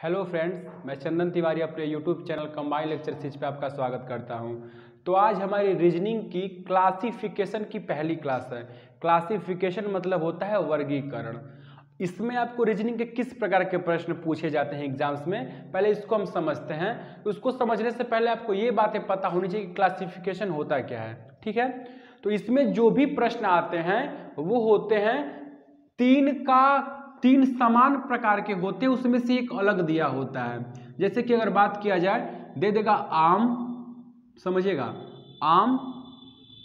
Hello friends, मैं चंदन तिवारी अपने YouTube channel combine lecture series पे आपका स्वागत करता हूं। तो आज हमारी रीजनिंग की क्लासिफिकेशन की पहली क्लास है। क्लासिफिकेशन मतलब होता है वर्गीकरण। इसमें आपको रीजनिंग के किस प्रकार के प्रश्न पूछे जाते हैं एग्जाम्स में, पहले इसको हम समझते हैं। तो उसको समझने से पहले आपको ये बातें पता होनी चाहिए कि क्लासिफिकेशन होता क्या है। ठीक है, तो इसमें जो भी प्रश्न आते हैं वो होते हैं तीन समान प्रकार के होते हैं, उसमें से एक अलग दिया होता है। जैसे कि अगर बात किया जाए, दे देगा आम, समझिएगा आम,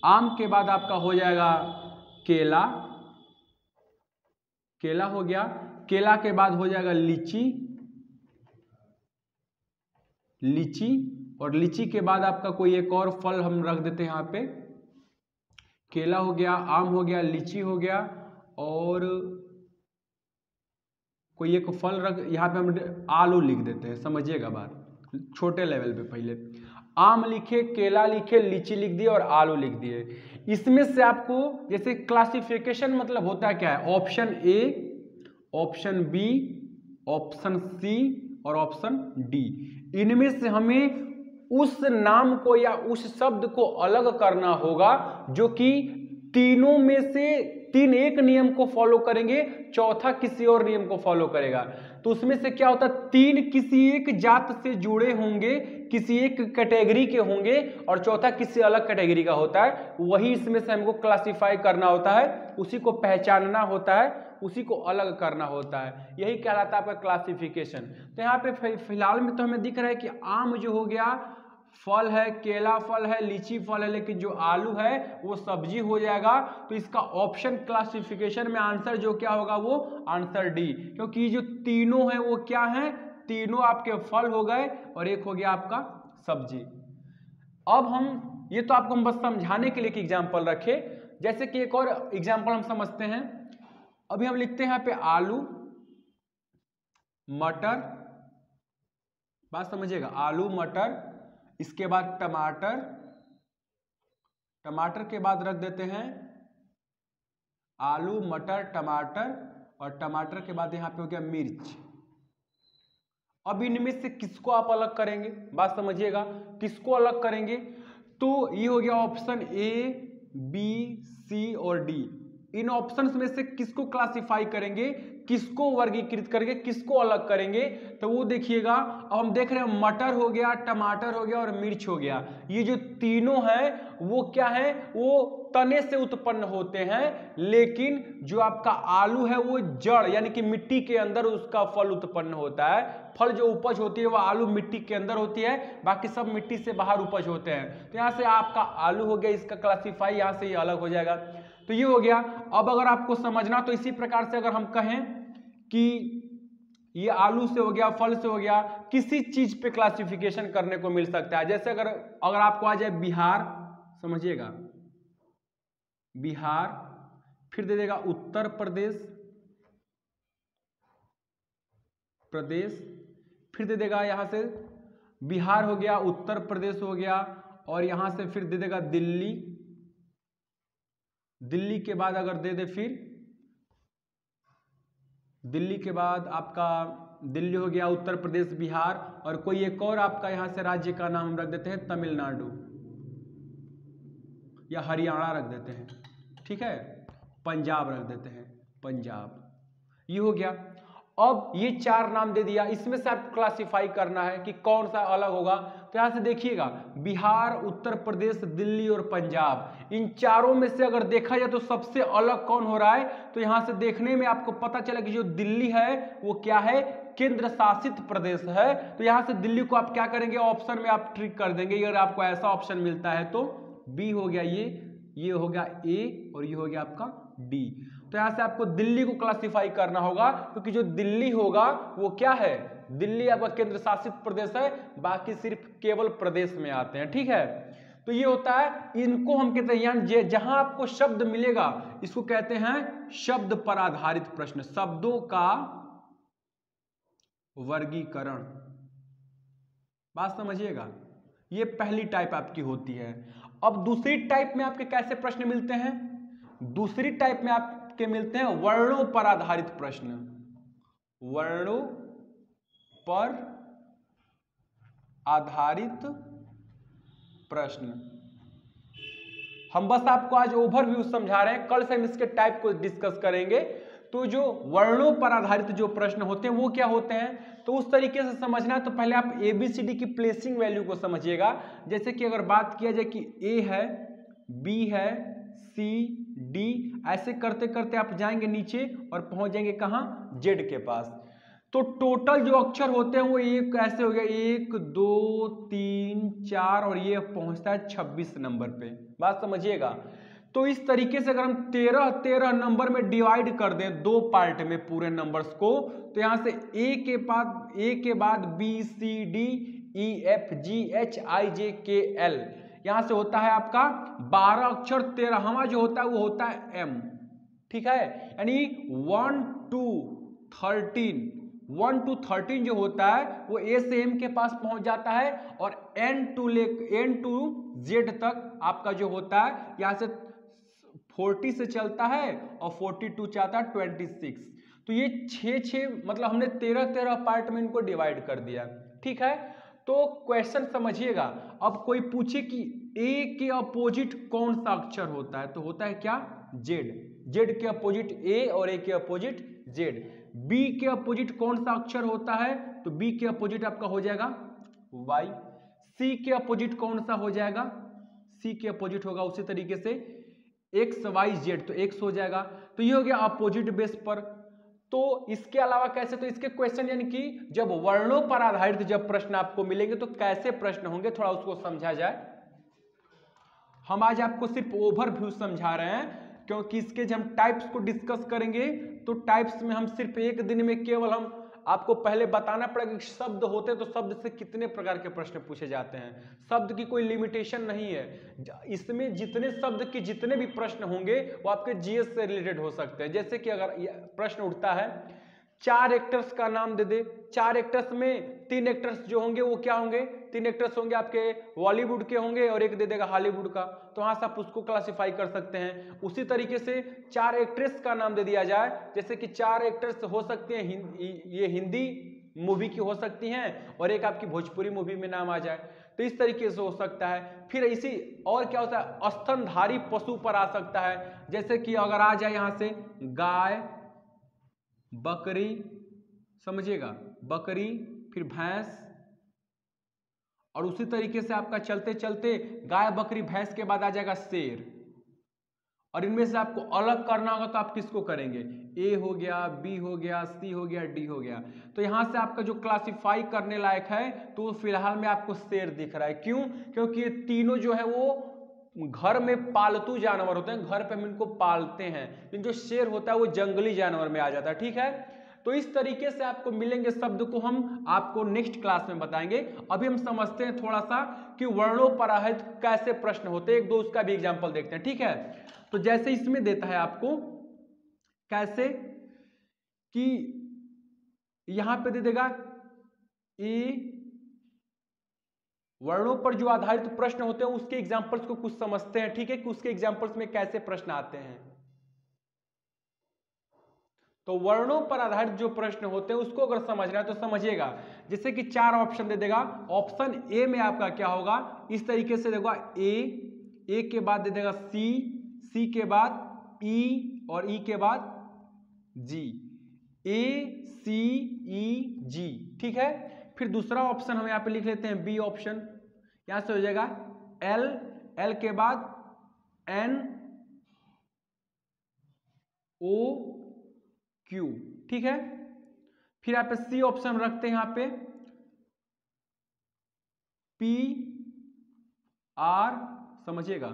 आम के बाद आपका हो जाएगा केला, केला हो गया, केला के बाद हो जाएगा लीची, लीची, और लीची के बाद आपका कोई एक और फल हम रख देते हैं यहाँ पे। केला हो गया, आम हो गया, लीची हो गया, और कोई एक फल रख, यहाँ पे हम आलू लिख देते हैं। समझिएगा बात छोटे लेवल पे। पहले आम लिखे, केला लिखे, लीची लिख दिए और आलू लिख दिए। इसमें से आपको जैसे क्लासिफिकेशन मतलब होता है क्या है, option A, option B, option C और ऑप्शन डी। इनमें से हमें उस नाम को या उस शब्द को अलग करना होगा जो कि तीनों में से तीन एक नियम को फॉलो करेंगे, चौथा किसी और नियम को फॉलो करेगा। तो उसमें से क्या होता है, तीन किसी एक जात से जुड़े होंगे, किसी एक कैटेगरी के होंगे, और चौथा किसी अलग कैटेगरी का होता है। वही इसमें से हमको क्लासिफाई करना होता है, उसी को पहचानना होता है, उसी को अलग करना होता है। यही कहलाता है आपका क्लासिफिकेशन। तो यहाँ पे फिलहाल में तो हमें दिख रहा है कि आम जो हो गया फल है, केला फल है, लीची फल है, लेकिन जो आलू है वो सब्जी हो जाएगा। तो इसका ऑप्शन क्लासिफिकेशन में आंसर जो क्या होगा, वो आंसर डी, क्योंकि जो तीनों है वो क्या है, तीनों आपके फल हो गए और एक हो गया आपका सब्जी। अब हम ये तो आपको हम बस समझाने के लिए कि एग्जाम्पल रखे। जैसे कि एक और एग्जाम्पल हम समझते हैं। अभी हम लिखते हैं यहाँ पे आलू, मटर, बात समझिएगा, आलू मटर, इसके बाद टमाटर, टमाटर के बाद रख देते हैं आलू मटर टमाटर, और टमाटर के बाद यहां पे हो गया मिर्च। अब इनमें से किसको आप अलग करेंगे, बात समझिएगा, किसको अलग करेंगे। तो ये हो गया ऑप्शन ए, बी, सी और डी। इन ऑप्शंस में से किसको क्लासिफाई करेंगे, किसको वर्गीकृत करेंगे, किसको अलग करेंगे। तो वो देखिएगा, अब हम देख रहे हैं मटर हो गया, टमाटर हो गया और मिर्च हो गया। ये जो तीनों हैं वो क्या है, वो तने से उत्पन्न होते हैं, लेकिन जो आपका आलू है वो जड़ यानी कि मिट्टी के अंदर उसका फल उत्पन्न होता है। फल जो उपज होती है वो आलू मिट्टी के अंदर होती है, बाकी सब मिट्टी से बाहर उपज होते हैं। तो यहाँ से आपका आलू हो गया, इसका क्लासिफाई यहाँ से ये अलग हो जाएगा। तो ये हो गया। अब अगर आपको समझना तो इसी प्रकार से अगर हम कहें कि ये आलू से हो गया, फल से हो गया, किसी चीज पे क्लासिफिकेशन करने को मिल सकता है। जैसे अगर आपको आ जाए बिहार, समझिएगा बिहार, फिर दे देगा उत्तर प्रदेश, प्रदेश, फिर दे देगा यहां से बिहार हो गया, उत्तर प्रदेश हो गया, और यहां से फिर दे देगा दिल्ली, दिल्ली के बाद अगर दे दे, फिर दिल्ली के बाद आपका दिल्ली हो गया, उत्तर प्रदेश, बिहार, और कोई एक और आपका यहां से राज्य का नाम हम रख देते हैं तमिलनाडु या हरियाणा रख देते हैं, ठीक है, पंजाब रख देते हैं, पंजाब। ये हो गया। अब ये चार नाम दे दिया, इसमें से आपको क्लासिफाई करना है कि कौन सा अलग होगा। तो यहां से देखिएगा बिहार, उत्तर प्रदेश, दिल्ली और पंजाब, इन चारों में से अगर देखा जाए तो सबसे अलग कौन हो रहा है। तो यहां से देखने में आपको पता चला कि जो दिल्ली है वो क्या है, केंद्र शासित प्रदेश है। तो यहां से दिल्ली को आप क्या करेंगे, ऑप्शन में आप ट्रिक कर देंगे। अगर आपको ऐसा ऑप्शन मिलता है तो बी हो गया, ये हो गया ए, और ये हो गया आपका डी। तो यहां से आपको दिल्ली को क्लासिफाई करना होगा, क्योंकि जो दिल्ली होगा वो क्या है, दिल्ली आपका केंद्र शासित प्रदेश है, बाकी सिर्फ केवल प्रदेश में आते हैं, ठीक है। तो ये होता है, इनको हम कहते हैं, जहां आपको शब्द मिलेगा इसको कहते हैं शब्द पर आधारित प्रश्न, शब्दों का वर्गीकरण, बात समझिएगा। ये पहली टाइप आपकी होती है। अब दूसरी टाइप में आपके कैसे प्रश्न मिलते हैं, दूसरी टाइप में आपके मिलते हैं वर्णों पर आधारित प्रश्न, वर्णों पर आधारित प्रश्न। हम बस आपको आज ओवरव्यू समझा रहे हैं, कल से हम इसके टाइप को डिस्कस करेंगे। तो जो वर्णों पर आधारित जो प्रश्न होते हैं वो क्या होते हैं, तो उस तरीके से समझना है तो पहले आप ABCD की प्लेसिंग वैल्यू को समझिएगा। जैसे कि अगर बात किया जाए कि A है, B है, C, D, ऐसे करते करते आप जाएंगे नीचे और पहुंच जाएंगे कहां, Z के पास। तो टोटल जो अक्षर होते हैं वो एक ऐसे हो गया 1 2 3 4 और ये पहुंचता है 26 नंबर पे। बात समझिएगा। तो इस तरीके से अगर हम 13 नंबर में डिवाइड कर दें दो पार्ट में पूरे नंबर्स को, तो यहां से A के बाद B C D E F G H I J K L, यहां से होता है आपका 12 अक्षर, 13वां जो होता है वो होता है M। ठीक है, यानी 1 to 13 जो होता है वो A से M के पास पहुंच जाता है, और N to Z तक आपका जो होता है यहां से 40 से चलता है और 42 चाहता है 26। तो ये 6 मतलब हमने 13 पार्ट में इनको डिवाइड कर दिया। ठीक है, तो क्वेश्चन समझिएगा। अब कोई पूछे कि A के अपोजिट कौन सा अक्षर होता है, तो होता है क्या, Z। Z के अपोजिट A और A के अपोजिट Z। B के अपोजिट कौन सा अक्षर होता है, तो B के अपोजिट आपका हो जाएगा Y। C के अपोजिट कौन सा हो जाएगा, C के अपोजिट होगा उसी तरीके से X Y Z, तो X हो जाएगा। तो ये हो गया अपोजिट बेस पर। तो इसके अलावा कैसे, तो इसके क्वेश्चन यानी कि जब वर्णों पर आधारित जब प्रश्न आपको मिलेंगे तो कैसे प्रश्न होंगे, थोड़ा उसको समझा जाए। हम आज आपको सिर्फ ओवरव्यू समझा रहे हैं, क्योंकि इसके जब हम टाइप्स को डिस्कस करेंगे तो टाइप्स में हम सिर्फ एक दिन में केवल हम आपको पहले बताना पड़ेगा कि शब्द होते हैं तो शब्द से कितने प्रकार के प्रश्न पूछे जाते हैं। शब्द की कोई लिमिटेशन नहीं है, इसमें जितने शब्द के जितने भी प्रश्न होंगे वो आपके जीएस से रिलेटेड हो सकते हैं। जैसे कि अगर प्रश्न उठता है 4 एक्टर्स का नाम दे दे, 4 एक्टर्स में 3 एक्टर्स जो होंगे वो क्या होंगे, 3 एक्टर्स होंगे आपके बॉलीवुड के होंगे और एक दे देगा हॉलीवुड का, तो वहां से आप उसको क्लासिफाई कर सकते हैं। उसी तरीके से 4 एक्ट्रेस का नाम दे दिया जाए, जैसे कि 4 एक्ट्रेस हो सकती हैं, ये हिंदी मूवी की हो सकती हैं और एक आपकी भोजपुरी मूवी में नाम आ जाए, तो इस तरीके से हो सकता है। फिर इसी और क्या होता है, स्तनधारी पशु पर आ सकता है, जैसे कि अगर आ जाए यहां से गाय, बकरी, समझिएगा बकरी, फिर भैंस, और उसी तरीके से आपका चलते चलते गाय बकरी भैंस के बाद आ जाएगा शेर। और इनमें से आपको अलग करना होगा तो आप किसको करेंगे, A हो गया, B हो गया, C हो गया, D हो गया। तो यहां से आपका जो क्लासिफाई करने लायक है तो फिलहाल में आपको शेर दिख रहा है। क्यों, क्योंकि ये तीनों जो है वो घर में पालतू जानवर होते हैं, घर पे हम इनको पालते हैं, लेकिन जो शेर होता है वो जंगली जानवर में आ जाता है। ठीक है, तो इस तरीके से आपको मिलेंगे शब्द को हम आपको नेक्स्ट क्लास में बताएंगे। अभी हम समझते हैं थोड़ा सा कि वर्णों पर आधारित कैसे प्रश्न होते हैं, एक दो उसका भी एग्जांपल देखते हैं। ठीक है, तो जैसे इसमें देता है आपको कैसे कि यहां पे दे देगा ए, वर्णों पर जो आधारित प्रश्न होते हैं उसके एग्जांपल्स को कुछ समझते हैं। ठीक है, कि उसके एग्जांपल्स में कैसे प्रश्न आते हैं। तो वर्णों पर आधारित जो प्रश्न होते हैं उसको अगर समझना है तो समझिएगा। जैसे कि 4 ऑप्शन दे देगा, ऑप्शन ए में आपका क्या होगा, इस तरीके से देगा ए के बाद दे देगा सी के बाद ई और ई के बाद जी, ACEG। ठीक है, फिर दूसरा ऑप्शन हम यहां पे लिख लेते हैं बी ऑप्शन, यहां से हो जाएगा एल के बाद NOQ। ठीक है, फिर यहाँ पे सी ऑप्शन रखते हैं, यहां पे PR, समझिएगा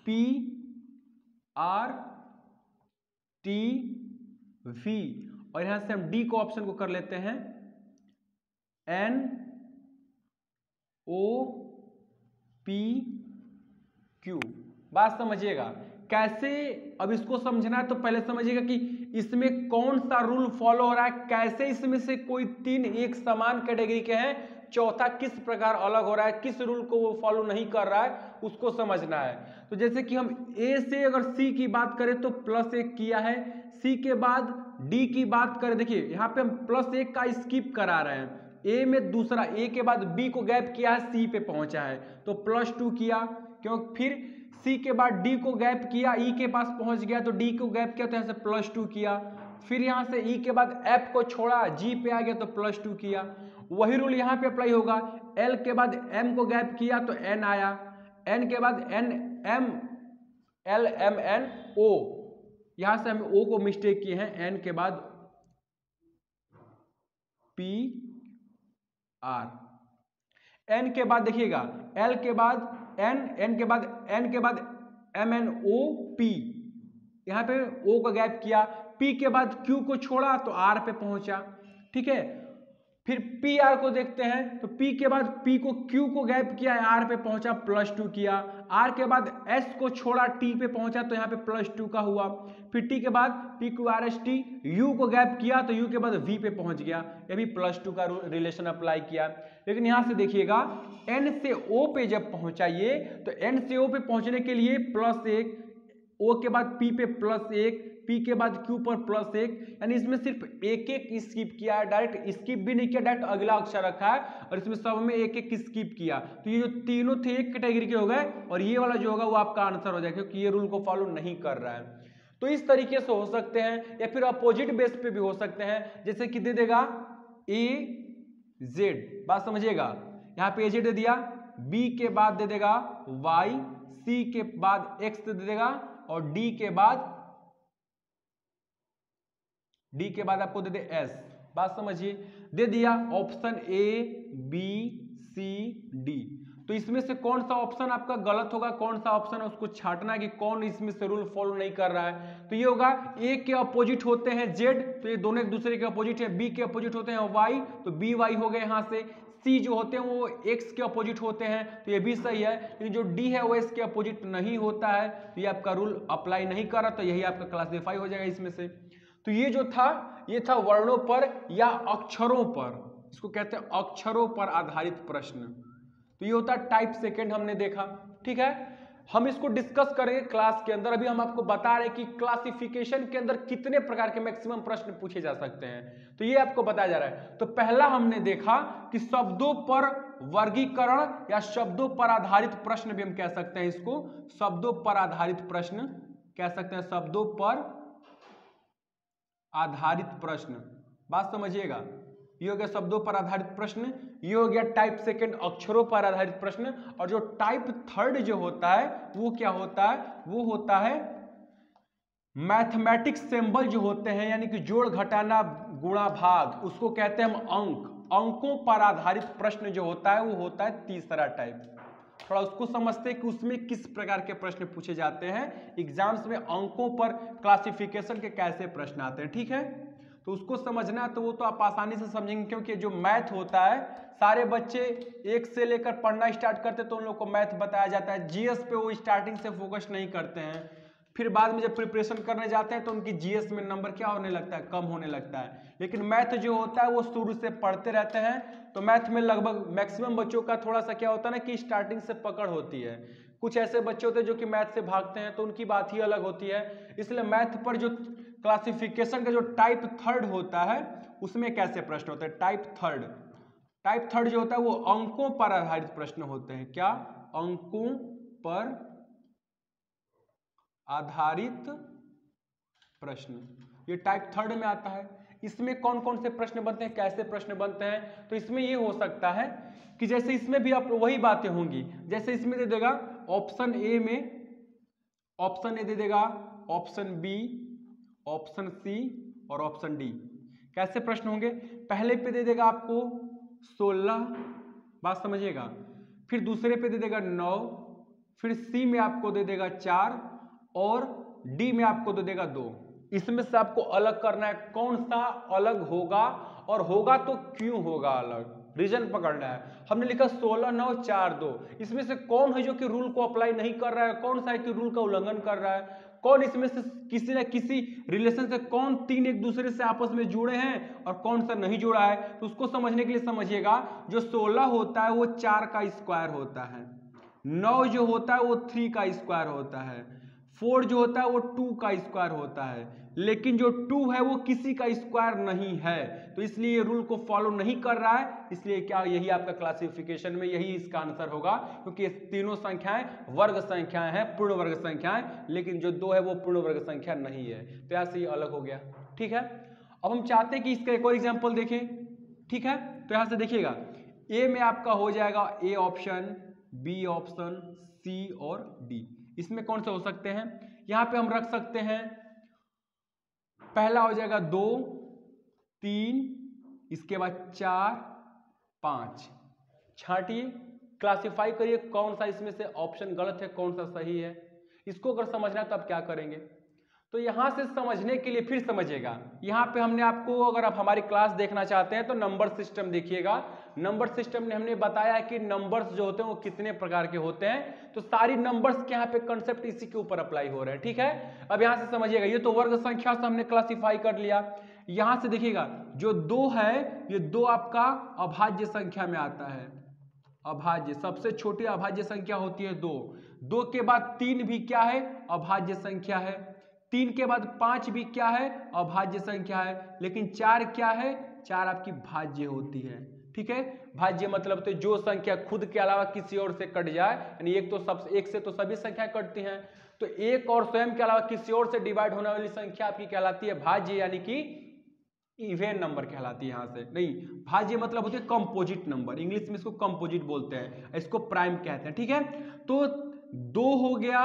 PRTV, और यहां से हम डी को ऑप्शन को कर लेते हैं NOPQ। बात समझिएगा कैसे। अब इसको समझना है तो पहले समझिएगा कि इसमें कौन सा रूल फॉलो हो रहा है, कैसे इसमें से कोई 3 एक समान कैटेगरी के हैं, चौथा किस प्रकार अलग हो रहा है, किस रूल को वो फॉलो नहीं कर रहा है, उसको समझना है। तो जैसे कि हम ए से अगर सी की बात करें तो +1 किया है, सी के बाद डी की बात करें, देखिए यहां पे हम +1 का स्किप करा रहे हैं, ए में दूसरा, ए के बाद बी को गैप किया है, सी पे पहुंचा है तो +2 किया, क्यों? फिर सी के बाद डी को गैप किया, ई के पास पहुंच गया तो डी को गैप किया तो यहाँ से +2 किया। फिर यहाँ से ई के बाद एफ को छोड़ा, जी पे आ गया तो +2 किया। वही रूल यहाँ पे अप्लाई होगा। एल के बाद एम को गैप किया तो एन आया, एन के बाद N M L M N O, यहां से हम ओ को मिस्टेक किए हैं, एन के बाद पी आर, एन के बाद देखिएगा एल के बाद एन, एन के बाद एम एन ओ पी, यहां पे ओ का गैप किया, पी के बाद क्यू को छोड़ा तो आर पे पहुंचा, ठीक है। फिर पी आर को देखते हैं तो पी के बाद पी को क्यू को गैप किया, आर पे पहुंचा +2 किया, आर के बाद एस को छोड़ा टी पे पहुंचा तो यहाँ पे +2 का हुआ। फिर टी के बाद P Q R S T, you को गैप किया तो यू के बाद वी पे पहुंच गया, ये भी +2 का रिलेशन अप्लाई किया। लेकिन यहां से देखिएगा एन से ओ पे जब पहुंचा ये, तो एन से ओ पे पहुंचने के लिए +1, ओ के बाद पी पे +1, पी के बाद क्यू पर +1, यानी इसमें सिर्फ एक एक स्किप किया है, डायरेक्ट स्किप भी नहीं किया, डायरेक्ट अगला अक्षर रखा है और इसमें सब में एक एक स्किप किया। तो ये जो तीनों थे एक कैटेगरी के हो गए और ये वाला जो होगा वो आपका आंसर हो जाएगा, क्योंकि ये रूल को फॉलो नहीं कर रहा है। तो इस तरीके से हो सकते हैं, या फिर अपोजिट बेस पे भी हो सकते हैं, जैसे कि दे देगा AZ, बात समझिएगा, यहाँ पे AZ दे दिया, B के बाद दे देगा Y, C के बाद X दे देगा और D के बाद आपको दे दे S, बात समझिए, दे दिया option A B C D। तो इसमें से कौन सा ऑप्शन आपका गलत होगा, कौन सा ऑप्शन है उसको छांटना है कि कौन इसमें से रूल फॉलो नहीं कर रहा है। तो ये होगा A के अपोजिट होते हैं Z, तो ये दोनों एक दूसरे के अपोजिट है, B के अपोजिट होते हैं Y, तो BY हो गए यहाँ से, C जो होते हैं वो X के अपोजिट होते हैं, तो ये भी सही है, लेकिन जो D है वो S के अपोजिट नहीं होता है, तो ये आपका रूल अप्लाई नहीं कर रहा, तो यही आपका क्लासीफाई हो जाएगा इसमें से। तो ये जो था, ये था वर्णों पर या अक्षरों पर, इसको कहते हैं अक्षरों पर आधारित प्रश्न। तो ये होता है टाइप सेकंड, हमने देखा, ठीक है। हम इसको डिस्कस करेंगे क्लास के अंदर। अभी हम आपको बता रहे हैं कि क्लासिफिकेशन के अंदर कितने प्रकार के मैक्सिमम प्रश्न पूछे जा सकते हैं, तो ये आपको बताया जा रहा है। तो पहला हमने देखा कि शब्दों पर वर्गीकरण या शब्दों पर आधारित प्रश्न भी हम कह सकते हैं, इसको शब्दों पर आधारित प्रश्न कह सकते हैं, शब्दों पर आधारित प्रश्न, बात समझिएगा। ये हो गया शब्दों पर आधारित प्रश्न, ये हो गया टाइप सेकंड अक्षरों पर आधारित प्रश्न। और जो टाइप थर्ड जो होता है वो क्या होता है, वो होता है मैथमेटिक्स सिंबल जो होते हैं, यानी कि जोड़ घटाना गुणा भाग, उसको कहते हैं हम अंक। अंकों पर आधारित प्रश्न जो होता है वो होता है तीसरा टाइप। थोड़ा उसको समझते हैं कि उसमें किस प्रकार के प्रश्न पूछे जाते हैं एग्जाम्स में, अंकों पर क्लासिफिकेशन के कैसे प्रश्न आते हैं, ठीक है। तो उसको समझना है तो वो तो आप आसानी से समझेंगे, क्योंकि जो मैथ होता है सारे बच्चे एक से लेकर पढ़ना स्टार्ट करते हैं तो उन लोग को मैथ बताया जाता है, जीएस पे वो स्टार्टिंग से फोकस नहीं करते हैं, फिर बाद में जब प्रिपरेशन करने जाते हैं तो उनकी जीएस में नंबर क्या होने लगता है, कम होने लगता है। लेकिन मैथ जो होता है वो शुरू से पढ़ते रहते हैं, तो मैथ में लगभग मैक्सिमम बच्चों का थोड़ा सा क्या होता है ना कि स्टार्टिंग से पकड़ होती है। कुछ ऐसे बच्चे होते हैं जो कि मैथ से भागते हैं, तो उनकी बात ही अलग होती है। इसलिए मैथ पर जो क्लासिफिकेशन का जो टाइप थर्ड होता है उसमें कैसे प्रश्न होते हैं, टाइप थर्ड जो होता है वो अंकों पर आधारित प्रश्न होते हैं। क्या? अंकों पर आधारित प्रश्न, ये टाइप थर्ड में आता है। इसमें कौन कौन से प्रश्न बनते हैं, कैसे प्रश्न बनते हैं, तो इसमें ये हो सकता है कि जैसे इसमें भी आप वही बातें होंगी, जैसे इसमें दे देगा ऑप्शन ए में, ऑप्शन ए दे देगा, ऑप्शन बी, ऑप्शन सी और ऑप्शन डी। कैसे प्रश्न होंगे, पहले पे दे देगा आपको 16, बात समझिएगा, फिर दूसरे पे दे देगा 9, फिर सी में आपको दे देगा 4 और डी में आपको दे देगा 2। इसमें से आपको अलग करना है कौन सा अलग होगा और होगा तो क्यों होगा अलग, रीजन पकड़ना है। हमने लिखा 16, 9, 4, 2, इसमें से कौन है जो कि रूल को अप्लाई नहीं कर रहा है, कौन सा है कि रूल का उल्लंघन कर रहा है, कौन इसमें से किसी न किसी रिलेशन से कौन तीन एक दूसरे से आपस में जुड़े हैं और कौन सा नहीं जुड़ा है। तो उसको समझने के लिए समझिएगा, जो 16 होता है वो 4 का स्क्वायर होता है, 9 जो होता है वो 3 का स्क्वायर होता है, 4 जो होता है वो 2 का स्क्वायर होता है, लेकिन जो 2 है वो किसी का स्क्वायर नहीं है, तो इसलिए ये रूल को फॉलो नहीं कर रहा है। इसलिए क्या यही आपका क्लासिफिकेशन में यही इसका आंसर होगा, क्योंकि ये तीनों संख्याएं वर्ग संख्याएं हैं, पूर्ण वर्ग संख्याएं, लेकिन जो 2 है वो पूर्ण वर्ग संख्या नहीं है, तो ऐसे ही अलग हो गया। ठीक है, अब हम चाहते हैं कि इसका एक और एग्जाम्पल देखें। ठीक है, तो यहां से देखिएगा, ए में आपका हो जाएगा ए ऑप्शन, बी ऑप्शन, सी और डी। इसमें कौन से हो सकते हैं? यहां पे हम रख सकते हैं, पहला हो जाएगा 2, 3, इसके बाद 4, 5। छांटिए, क्लासिफाई करिए कौन सा इसमें से ऑप्शन गलत है, कौन सा सही है। इसको अगर समझना है तो आप क्या करेंगे, तो यहां से समझने के लिए फिर समझिएगा, यहां पे हमने आपको, अगर आप हमारी क्लास देखना चाहते हैं तो नंबर सिस्टम देखिएगा। नंबर सिस्टम ने हमने बताया कि नंबर्स जो होते हैं वो कितने प्रकार के होते हैं, तो सारी नंबर्स के यहाँ पे कंसेप्ट इसी के ऊपर अप्लाई हो रहा है। ठीक है, अब यहां से समझिएगा, ये तो वर्ग संख्या से हमने क्लासिफाई कर लिया। यहां से देखिएगा, जो 2 है ये 2 आपका अभाज्य संख्या में आता है। अभाज्य, सबसे छोटी अभाज्य संख्या होती है 2। 2 के बाद 3 भी क्या है? अभाज्य संख्या है। 3 के बाद 5 भी क्या है? अभाज्य संख्या है। लेकिन 4 क्या है? 4 आपकी भाज्य होती है। ठीक है, भाज्य मतलब तो जो संख्या खुद के अलावा किसी और से कट जाए, यानी एक से तो सभी संख्या कटती हैं, तो एक और स्वयं के अलावा किसी और से डिवाइड होने वाली संख्या आपकी कहलाती है भाज्य, यानी कि इवन नंबर कहलाती है। यहां से नहीं, भाज्य मतलब होती है कंपोजिट नंबर, इंग्लिश में इसको कंपोजिट बोलते हैं, इसको प्राइम कहते हैं। ठीक है, तो 2 हो गया,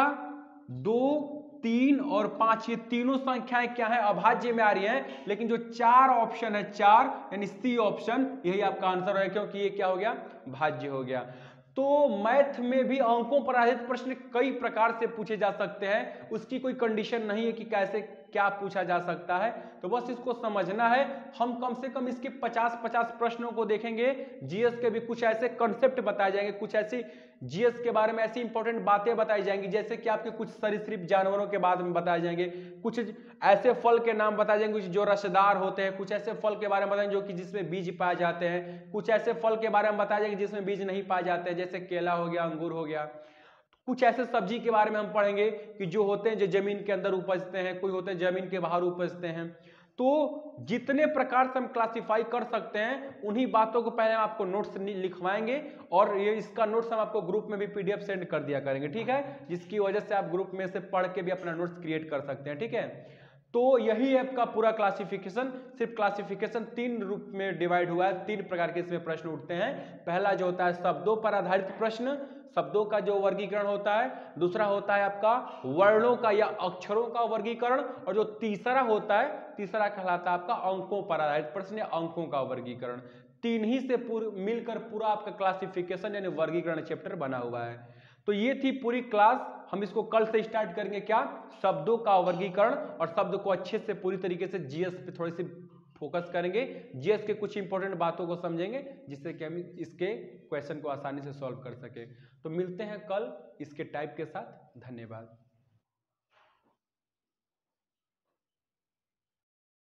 2, 3 और 5, ये तीनों संख्याएं क्या है? अभाज्य में आ रही हैं, लेकिन जो 4 ऑप्शन है, 4 यानी सी ऑप्शन, यही आपका आंसर है, क्योंकि ये क्या हो गया? भाज्य हो गया। तो मैथ में भी अंकों पर आधारित प्रश्न कई प्रकार से पूछे जा सकते हैं, उसकी कोई कंडीशन नहीं है कि कैसे क्या पूछा जा सकता है, तो बस इसको समझना है। हम कम से कम इसके 50-50 प्रश्नों को देखेंगे। जीएस के भी कुछ ऐसे कंसेप्ट बताए जाएंगे, कुछ ऐसी जीएस के बारे में ऐसी इंपॉर्टेंट बातें बताई जाएंगी, जैसे कि आपके कुछ सरीसृप जानवरों के बारे में बताए जाएंगे, कुछ ऐसे फल के नाम बताए जाएंगे जो रसदार होते हैं, कुछ ऐसे फल के बारे में बताएंगे जो कि जिसमें बीज पाए जाते हैं, कुछ ऐसे फल के बारे में बताया जाएंगे जिसमें बीज नहीं पाए जाते हैं, जैसे केला हो गया, अंगूर हो गया। कुछ ऐसे सब्जी के बारे में हम पढ़ेंगे कि जो होते हैं जो जमीन के अंदर उपजते हैं, कोई होते हैं जमीन के बाहर उपजते हैं। तो जितने प्रकार से हम क्लासिफाई कर सकते हैं, उन्हीं बातों को पहले हम आपको नोट्स लिखवाएंगे, और ये इसका नोट्स हम आपको ग्रुप में भी पीडीएफ सेंड कर दिया करेंगे। ठीक है, जिसकी वजह से आप ग्रुप में से पढ़ के भी अपना नोट्स क्रिएट कर सकते हैं। ठीक है, तो यही है आपका पूरा क्लासिफिकेशन। सिर्फ क्लासिफिकेशन 3 रूप में डिवाइड हुआ है, 3 प्रकार के इसमें प्रश्न उठते हैं। पहला जो होता है शब्दों पर आधारित प्रश्न, शब्दों का जो वर्गीकरण होता है। दूसरा होता है आपका वर्णों का या अक्षरों का वर्गीकरण, और जो तीसरा होता है, तीसरा कहलाता है आपका अंकों पर आधारित प्रश्न या अंकों का वर्गीकरण। 3 ही से मिलकर पूरा आपका क्लासिफिकेशन यानी वर्गीकरण चैप्टर बना हुआ है। तो ये थी पूरी क्लास। हम इसको कल से स्टार्ट करेंगे, क्या? शब्दों का वर्गीकरण, और शब्द को अच्छे से पूरी तरीके से जीएस पे थोड़ी सी फोकस करेंगे, जीएस के कुछ इंपॉर्टेंट बातों को समझेंगे, जिससे कि हम इसके क्वेश्चन को आसानी से सॉल्व कर सके। तो मिलते हैं कल इसके टाइप के साथ। धन्यवाद।